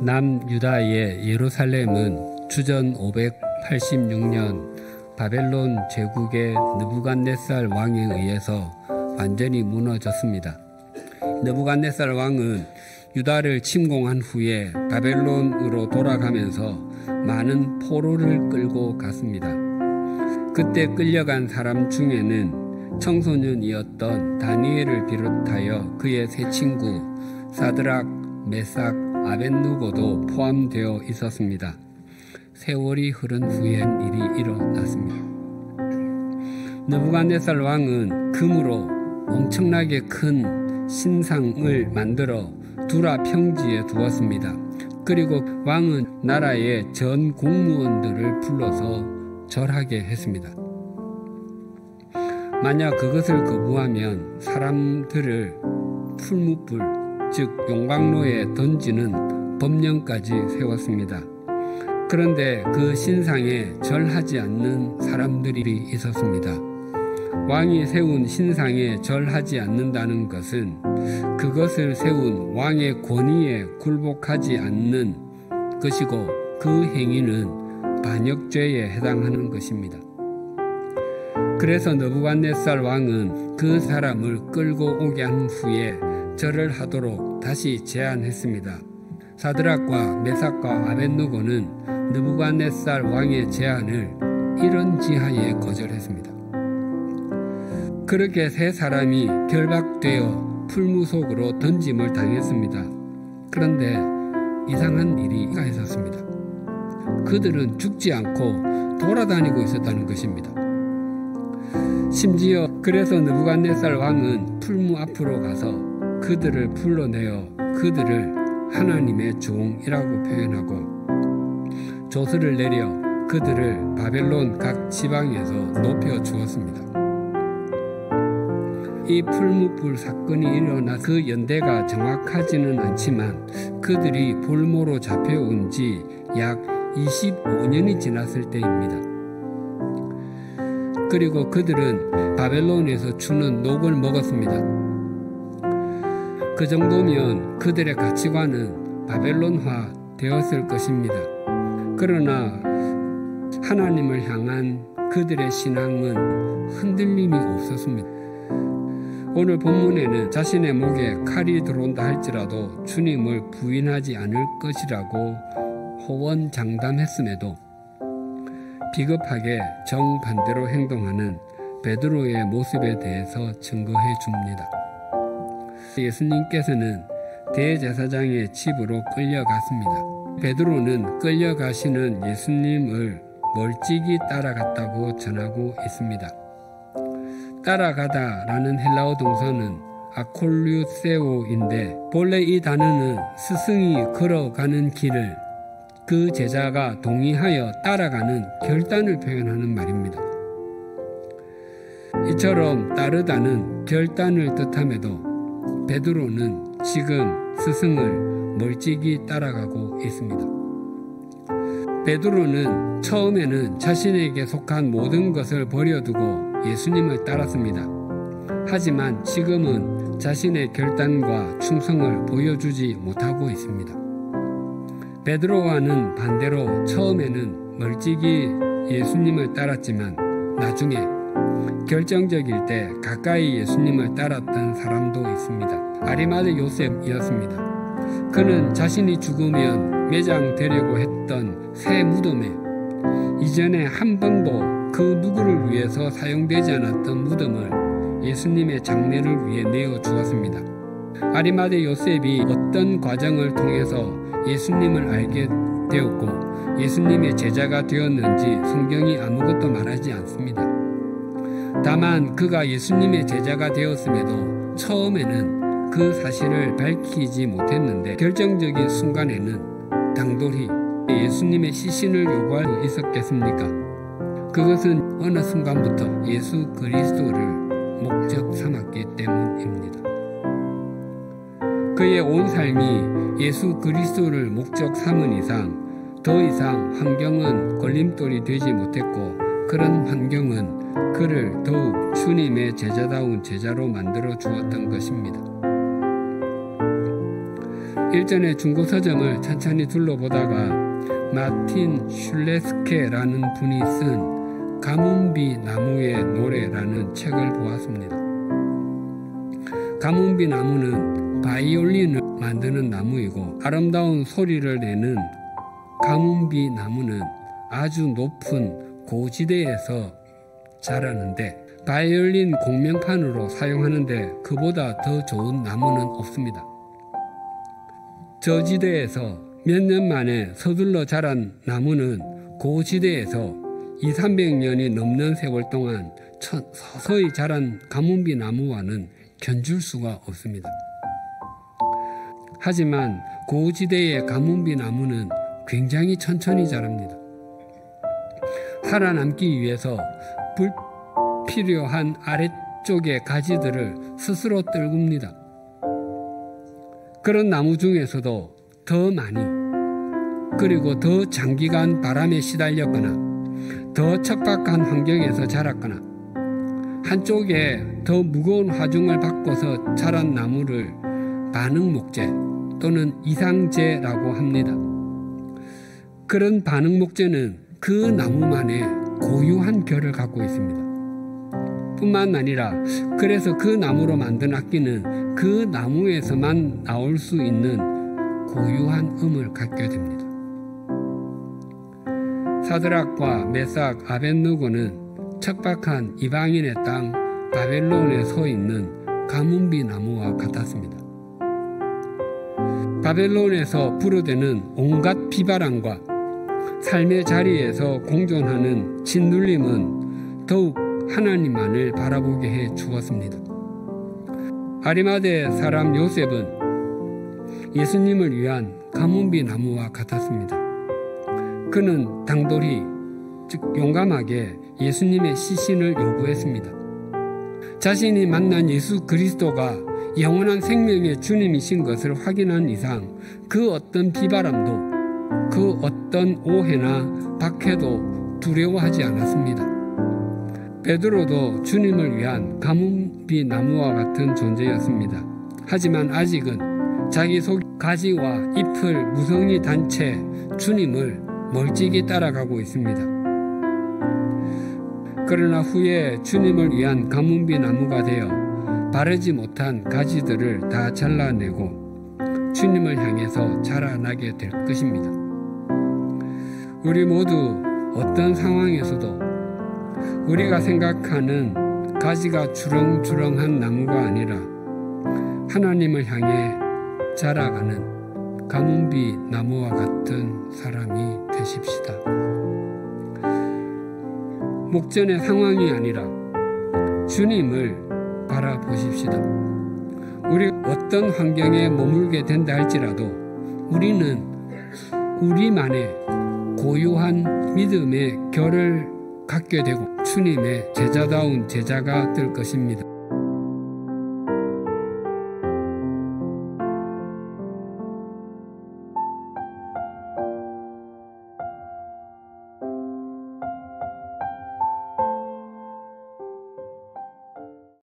남유다의 예루살렘은 주전 586년 바벨론 제국의 느부갓네살 왕에 의해서 완전히 무너졌습니다. 느부갓네살 왕은 유다를 침공한 후에 바벨론으로 돌아가면서 많은 포로를 끌고 갔습니다. 그때 끌려간 사람 중에는 청소년이었던 다니엘을 비롯하여 그의 세 친구 사드락, 메삭, 아벳느고도 포함되어 있었습니다. 세월이 흐른 후엔 일이 일어났습니다. 느부갓네살 왕은 금으로 엄청나게 큰 신상을 만들어 두라 평지에 두었습니다. 그리고 왕은 나라의 전 공무원들을 불러서 절하게 했습니다. 만약 그것을 거부하면 사람들을 풀무불, 즉 용광로에 던지는 법령까지 세웠습니다. 그런데 그 신상에 절하지 않는 사람들이 있었습니다. 왕이 세운 신상에 절하지 않는다는 것은 그것을 세운 왕의 권위에 굴복하지 않는 것이고 그 행위는 반역죄에 해당하는 것입니다. 그래서 느부갓네살 왕은 그 사람을 끌고 오게 한 후에 절을 하도록 다시 제안했습니다. 사드락과 메삭과 아벳느고는 느부갓네살 왕의 제안을 이런 지하에 거절했습니다. 그렇게 세 사람이 결박되어 풀무 속으로 던짐을 당했습니다. 그런데 이상한 일이 있었습니다. 그들은 죽지 않고 돌아다니고 있었다는 것입니다. 심지어 그래서 느부갓네살 왕은 풀무 앞으로 가서 그들을 불러내어 그들을 하나님의 종이라고 표현하고 조서를 내려 그들을 바벨론 각 지방에서 높여 주었습니다. 이 풀무불 사건이 일어나 그 연대가 정확하지는 않지만 그들이 볼모로 잡혀온 지 약 25년이 지났을 때입니다. 그리고 그들은 바벨론에서 주는 녹을 먹었습니다. 그 정도면 그들의 가치관은 바벨론화 되었을 것입니다. 그러나 하나님을 향한 그들의 신앙은 흔들림이 없었습니다. 오늘 본문에는 자신의 목에 칼이 들어온다 할지라도 주님을 부인하지 않을 것이라고 호언장담했음에도 비겁하게 정반대로 행동하는 베드로의 모습에 대해서 증거해 줍니다. 예수님께서는 대제사장의 집으로 끌려갔습니다. 베드로는 끌려가시는 예수님을 멀찍이 따라갔다고 전하고 있습니다. 따라가다라는 헬라어 동사는 아콜류세오인데 본래 이 단어는 스승이 걸어가는 길을 그 제자가 동의하여 따라가는 결단을 표현하는 말입니다. 이처럼 따르다는 결단을 뜻함에도 베드로는 지금 스승을 멀찍이 따라가고 있습니다. 베드로는 처음에는 자신에게 속한 모든 것을 버려두고 예수님을 따랐습니다. 하지만 지금은 자신의 결단과 충성을 보여주지 못하고 있습니다. 베드로와는 반대로 처음에는 멀찍이 예수님을 따랐지만 나중에 결정적일 때 가까이 예수님을 따랐던 사람도 있습니다. 아리마대 요셉이었습니다. 그는 자신이 죽으면 매장되려고 했던 새 무덤에 이전에 한 번도 그 누구를 위해서 사용되지 않았던 무덤을 예수님의 장례를 위해 내어주었습니다. 아리마대 요셉이 어떤 과정을 통해서 예수님을 알게 되었고 예수님의 제자가 되었는지 성경이 아무것도 말하지 않습니다. 다만 그가 예수님의 제자가 되었음에도 처음에는 그 사실을 밝히지 못했는데 결정적인 순간에는 당돌이 예수님의 시신을 요구할 수 있었겠습니까? 그것은 어느 순간부터 예수 그리스도를 목적 삼았기 때문입니다. 그의 온 삶이 예수 그리스도를 목적 삼은 이상 더 이상 환경은 걸림돌이 되지 못했고 그런 환경은 그를 더욱 주님의 제자다운 제자로 만들어 주었던 것입니다. 일전에 중고 서점을 천천히 둘러보다가 마틴 슐레스케라는 분이 쓴 가뭄비 나무의 노래라는 책을 보았습니다. 가뭄비 나무는 바이올린을 만드는 나무이고 아름다운 소리를 내는 가뭄비 나무는 아주 높은 고지대에서 자라는데 바이올린 공명판으로 사용하는데 그보다 더 좋은 나무는 없습니다. 저지대에서 몇 년 만에 서둘러 자란 나무는 고지대에서 200~300년이 넘는 세월 동안 서서히 자란 가뭄비 나무와는 견줄 수가 없습니다. 하지만 고지대의 가뭄비 나무는 굉장히 천천히 자랍니다. 살아남기 위해서 불필요한 아래쪽의 가지들을 스스로 떨굽니다. 그런 나무 중에서도 더 많이 그리고 더 장기간 바람에 시달렸거나 더 척박한 환경에서 자랐거나 한쪽에 더 무거운 화중을 바꿔서 자란 나무를 반응목재 또는 이상재라고 합니다. 그런 반응목재는 그 나무만의 고유한 결을 갖고 있습니다. 뿐만 아니라 그래서 그 나무로 만든 악기는 그 나무에서만 나올 수 있는 고유한 음을 갖게 됩니다. 사드락과 메삭, 아벳느고는 척박한 이방인의 땅 바벨론에 서 있는 가뭄비 나무와 같았습니다. 바벨론에서 불어대는 온갖 비바람과 삶의 자리에서 공존하는 짓눌림은 더욱 하나님만을 바라보게 해 주었습니다. 아리마대 사람 요셉은 예수님을 위한 가뭄비 나무와 같았습니다. 그는 당돌히 즉 용감하게 예수님의 시신을 요구했습니다. 자신이 만난 예수 그리스도가 영원한 생명의 주님이신 것을 확인한 이상 그 어떤 비바람도 그 어떤 오해나 박해도 두려워하지 않았습니다. 베드로도 주님을 위한 가뭄비 나무와 같은 존재였습니다. 하지만 아직은 자기 속 가지와 잎을 무성히 단 채 주님을 멀찍이 따라가고 있습니다. 그러나 후에 주님을 위한 가뭄비 나무가 되어 바르지 못한 가지들을 다 잘라내고 주님을 향해서 자라나게 될 것입니다. 우리 모두 어떤 상황에서도 우리가 생각하는 가지가 주렁주렁한 나무가 아니라 하나님을 향해 자라가는 가뭄비 나무와 같은 사람이 되십시다. 목전의 상황이 아니라 주님을 바라보십시다. 우리 어떤 환경에 머물게 된다 할지라도 우리는 우리만의 고유한 믿음의 결을 갖게 되고 주님의 제자다운 제자가 될 것입니다.